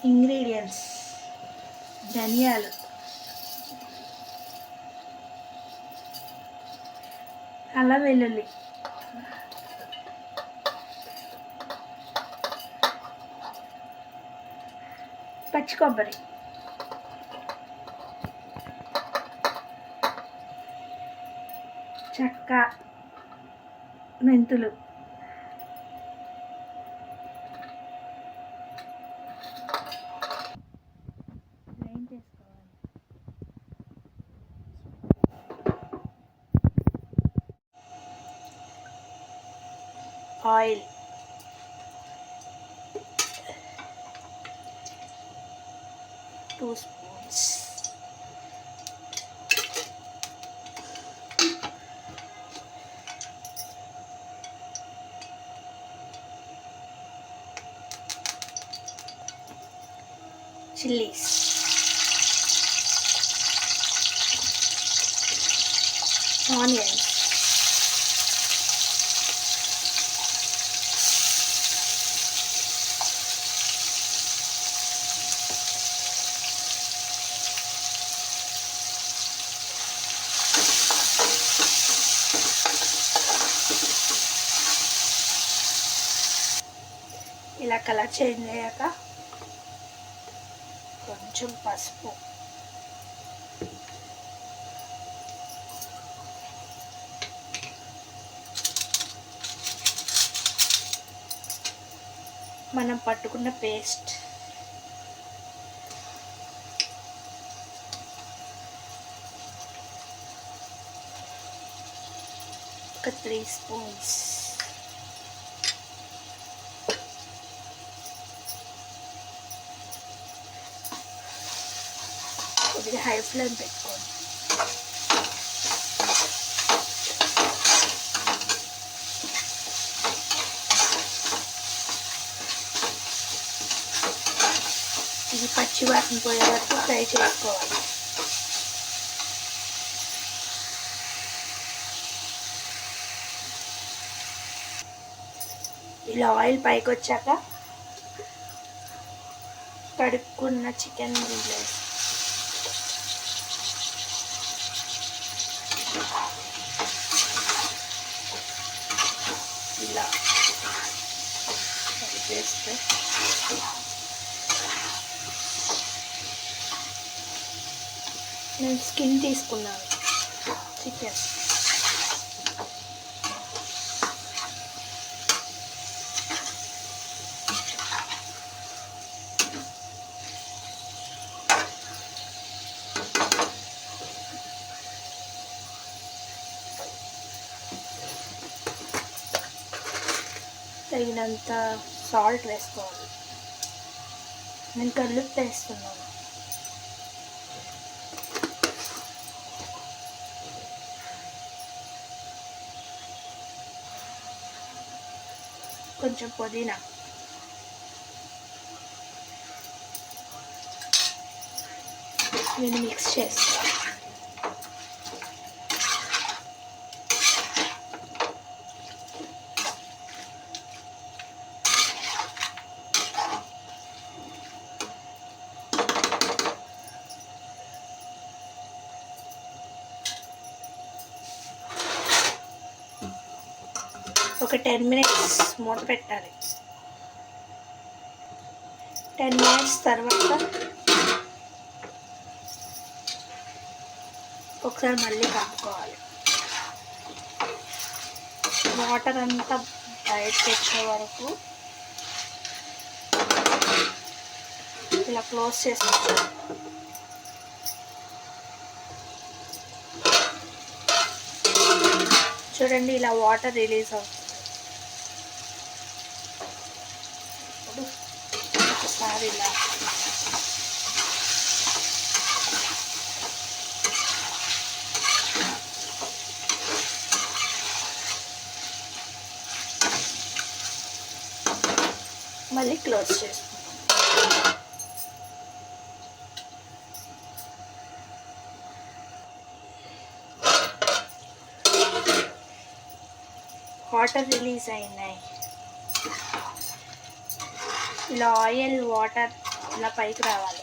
Ingredients: ధనియాలు, అల్లం వెల్లుల్లి, పచ్చి కొబ్బరి, చెక్క, మెంతులు, గ్రైండ్ చేసుకోవాలి. ఆయిల్, 2 స్పూన్స్, చిల్లీస్, ఆనియన్స్, ఇలా కలర్ చేంజ్ అయ్యాక కొంచెం పసుపు, మనం పట్టుకున్న పేస్ట్, ఒక 3 స్పూన్స్, కొద్దిగా హై ఫ్లేమ్ పెట్టుకోండి. ఇది పచ్చి వాసన పోయే వరకు ఫ్రై చేసుకోవాలి. ఇలా ఆయిల్ పైకి వచ్చాక కడుక్కున్న చికెన్ దీంట్లో ఇలా వేస్తే నేను స్కిన్ తీసుకున్నాను చికెన్. తగినంత సాల్ట్ వేసుకోవాలి. నేను కల్లుప్పు వేస్తున్నాను. కొంచెం పుదీనా, నేను మిక్స్ చేస్తాను. ఒక 10 మినిట్స్ మూత పెట్టాలి. 10 మినిట్స్ తర్వాత ఒకసారి మళ్ళీ కలుపుకోవాలి. వాటర్ అంతా బయటకు వచ్చే వరకు ఇలా క్లోజ్ చేసుకోవాలి. చూడండి, ఇలా వాటర్ రిలీజ్ అవుతుంది. ఇప్పుడు ఒకసారి ఇలా మళ్ళీ క్లోజ్ చేసుకుంటాం. వాటర్ రిలీజ్ అయినాయి. ఇలా ఆయిల్ వాటర్ ఇలా పైకి రావాలి.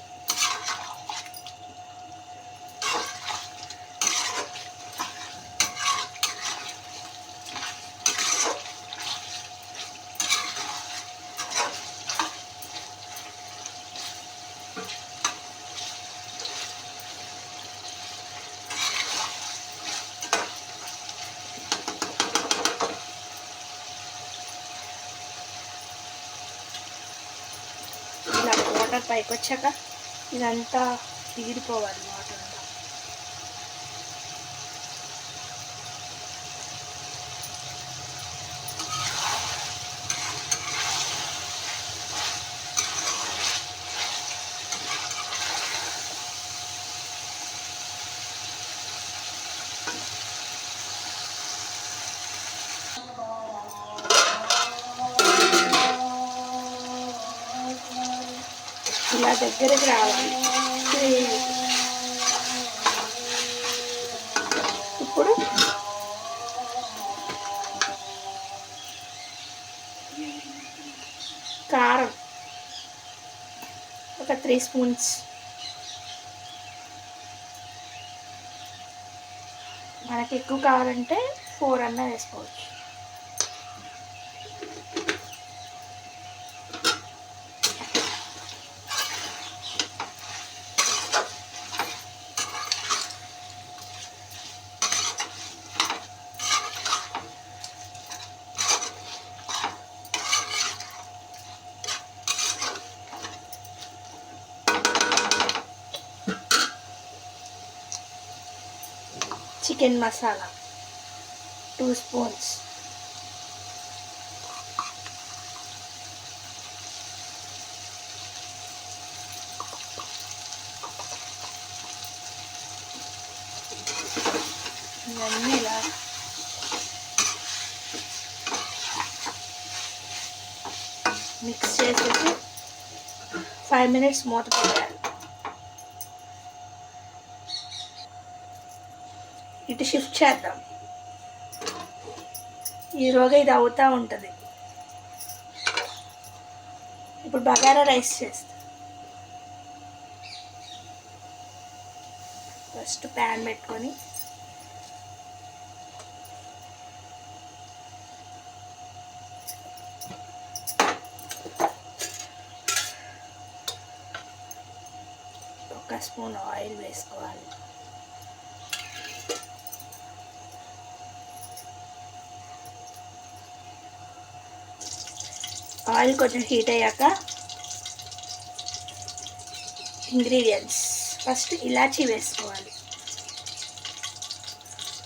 ఇలా వాటర్ పైకి వచ్చాక ఇదంతా తీరిపోవాలి వాటర్ అంతా. ఇలా దగ్గరికి రావాలి. ఇప్పుడు కారం ఒక 3 స్పూన్స్. మనకి ఎక్కువ కావాలంటే 4 అన్నా వేసుకోవచ్చు. Chicken masala 2 spoons. ఇవన్నీ ఇలా మిక్స్ చేసేసి 5 మినిట్స్ మూత పెట్టాలి. ఇటు షిఫ్ట్ చేద్దాం. ఈరోగా ఇది అవుతూ ఉంటుంది. ఇప్పుడు బగారా రైస్ చేస్తాం. ఫస్ట్ ప్యాన్ పెట్టుకొని ఒక స్పూన్ ఆయిల్ వేసుకోవాలి. ఆయిల్ కొంచెం హీట్ అయ్యాక ఇంగ్రీడియంట్స్ ఫస్ట్ ఇలాచీ వేసుకోవాలి.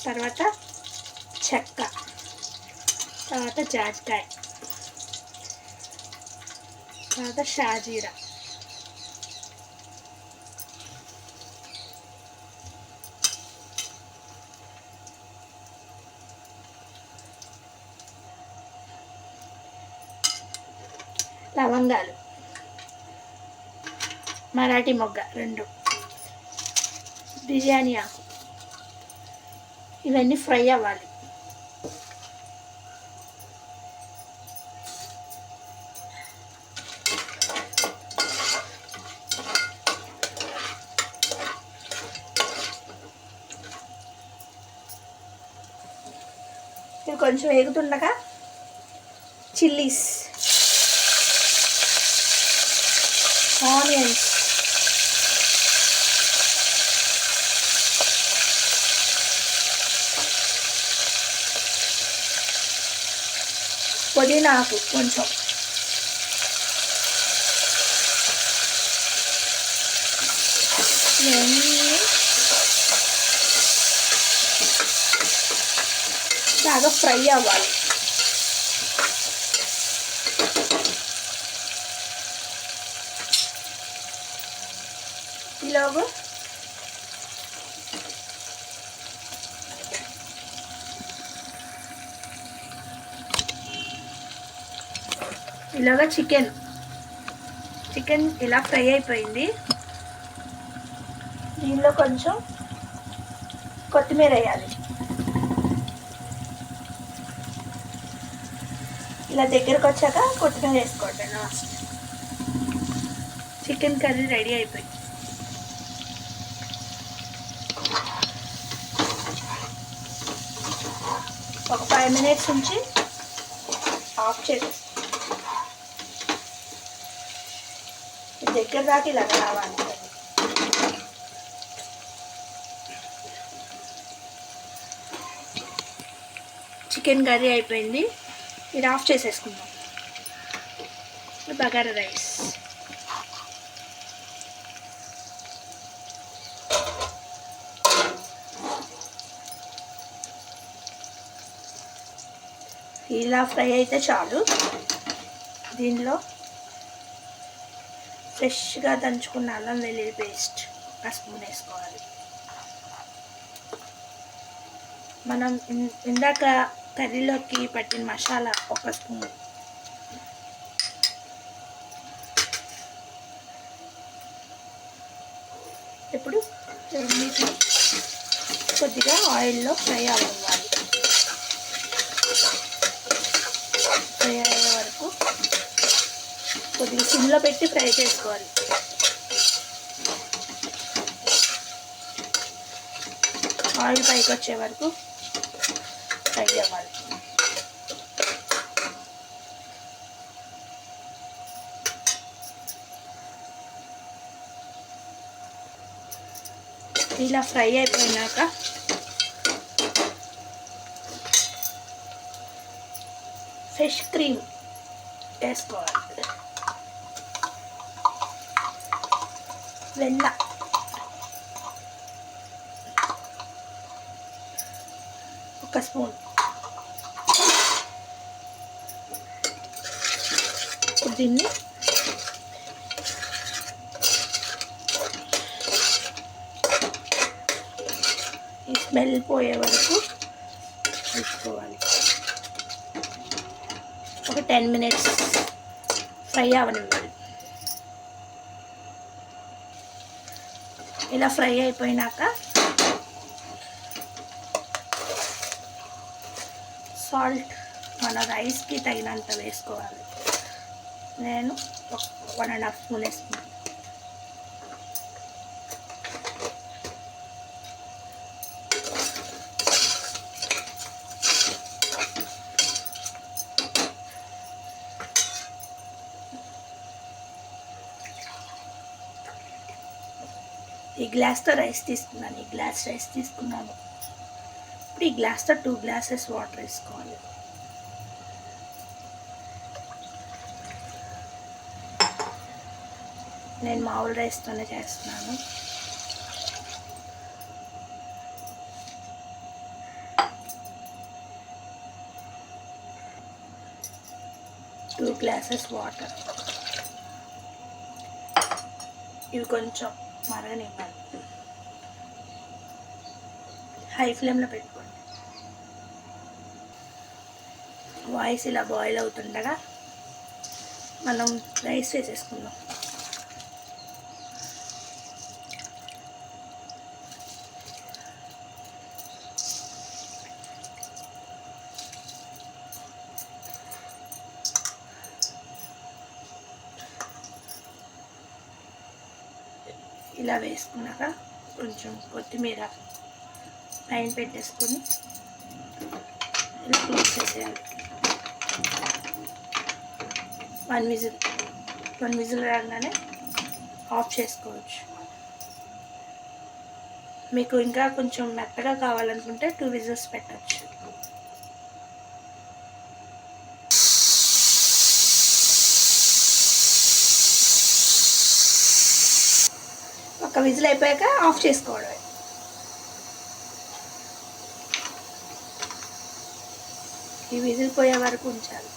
తర్వాత చెక్క, తర్వాత జాజికాయ, తర్వాత షాజీరా, లవంగాలు, మరాఠీ మొగ్గ 2, బిర్యానీ ఆకు. ఇవన్నీ ఫ్రై అవ్వాలి. ఇవి కొంచెం వేగుతుండగా చిల్లీస్, ఆనియన్స్, పుదీనా ఆకు కొంచెం, ఇవన్నీ బాగా ఫ్రై అవ్వాలి. ఈలోగా చికెన్ ఇలా ఫ్రై అయిపోయింది. దీనిలో కొంచెం కొత్తిమీర వేయాలి. ఇలా దగ్గరకు వచ్చాక కొత్తిమీర వేసుకోండి లాస్ట్. చికెన్ కర్రీ రెడీ అయిపోయింది. ఒక 5 minutes ఉంచి ఆఫ్ చేసేస్తాం. దగ్గర దాకా ఇలా రావాలి. చికెన్ కర్రీ అయిపోయింది. ఇది ఆఫ్ చేసేసుకుందాం. బగారా రైస్, ఇలా ఫ్రై అయితే చాలు. దీనిలో ఫ్రెష్గా దంచుకున్న అల్లం వెల్లుల్లి పేస్ట్ 1 స్పూన్ వేసుకోవాలి. మనం ఇందాక కర్రీలోకి పట్టిన మసాలా 1 స్పూన్. ఇప్పుడు రెండింటిని కొద్దిగా ఆయిల్లో ఫ్రై అవ్వాలి. ఫ్రై అయ్యే వరకు కొద్దిగా సిమ్లో పెట్టి ఫ్రై చేసుకోవాలి. ఆయిల్ పైకి వచ్చే వరకు ఫ్రై అవ్వాలి. ఇలా ఫ్రై అయిపోయినాక ఫ్రెష్ క్రీమ్ వేసుకోవాలి. వెన్న, ఒక స్పూన్. దీన్ని ఈ స్మెల్ పోయే వరకు వేసుకోవాలి. ఒక 10 minutes ఫ్రై అవనివ్వాలి. ఇలా ఫ్రై అయిపోయినాక సాల్ట్ మన రైస్కి తగినంత వేసుకోవాలి. నేను 1.5 స్పూన్ వేసుకున్నాను. ఈ గ్లాస్తో రైస్ తీసుకున్నాను. ఈ గ్లాస్ రైస్ తీసుకున్నాను. ఇప్పుడు ఈ గ్లాస్తో 2 glasses వాటర్ వేసుకోవాలి. నేను మామూలు రైస్తోనే చేస్తున్నాను. Two glasses water. ఇవి కొంచెం మరగనివ్వాలి. హై ఫ్లేమ్లో పెట్టుకోండి. వాయిస్ ఇలా బాయిల్ అవుతుండగా మనం రైస్ వేసేసుకుందాం. ఇలా వేసుకున్నాక కొంచెం కొత్తిమీర పైన పెట్టేసుకొని ఇలా క్లోజ్ చేసేయాలి. 1 విజిల్ రాగానే ఆఫ్ చేసుకోవచ్చు. మీకు ఇంకా కొంచెం మెత్తగా కావాలనుకుంటే 2 విజిల్స్ పెట్టచ్చు. ఒక విజిల్ అయిపోయాక ఆఫ్ చేసుకోవడమే. ఈ విజిల్ పోయే వరకు ఉంచాలి.